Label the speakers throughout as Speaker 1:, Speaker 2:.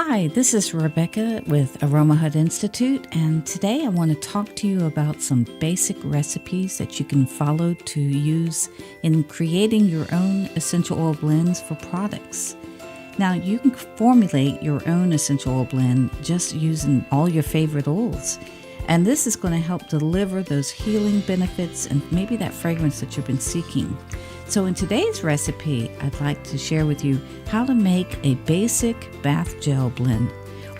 Speaker 1: Hi, this is Rebecca with Aroma Hut Institute, and today I want to talk to you about some basic recipes that you can follow to use in creating your own essential oil blends for products. Now, you can formulate your own essential oil blend just using all your favorite oils, and this is going to help deliver those healing benefits and maybe that fragrance that you've been seeking. So in today's recipe, I'd like to share with you how to make a basic bath gel blend,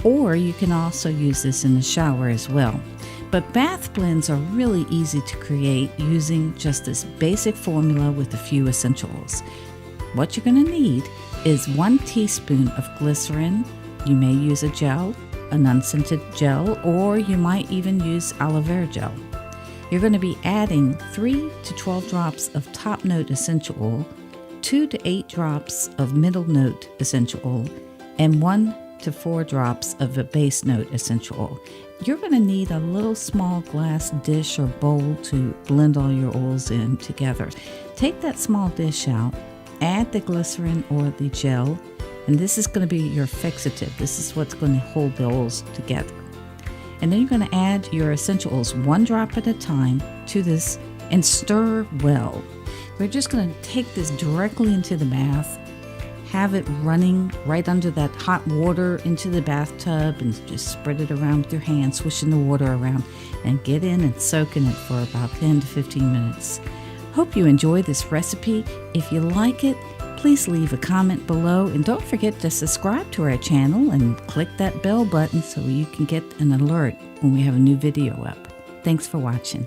Speaker 1: or you can also use this in the shower as well. But bath blends are really easy to create using just this basic formula with a few essentials. What you're going to need is 1 teaspoon of glycerin. You may use a gel, an unscented gel, or you might even use aloe vera gel. You're going to be adding 3 to 12 drops of top note essential oil, 2 to 8 drops of middle note essential oil, and 1 to 4 drops of a base note essential oil. You're going to need a little small glass dish or bowl to blend all your oils in together. Take that small dish out, add the glycerin or the gel, and this is going to be your fixative. This is what's going to hold the oils together. And then you're going to add your essential oils 1 drop at a time to this and stir well. We're just going to take this directly into the bath, have it running right under that hot water into the bathtub, and just spread it around with your hand, swishing the water around, and get in and soak in it for about 10 to 15 minutes. Hope you enjoy this recipe. If you like it, please leave a comment below, and don't forget to subscribe to our channel and click that bell button so you can get an alert when we have a new video up. Thanks for watching.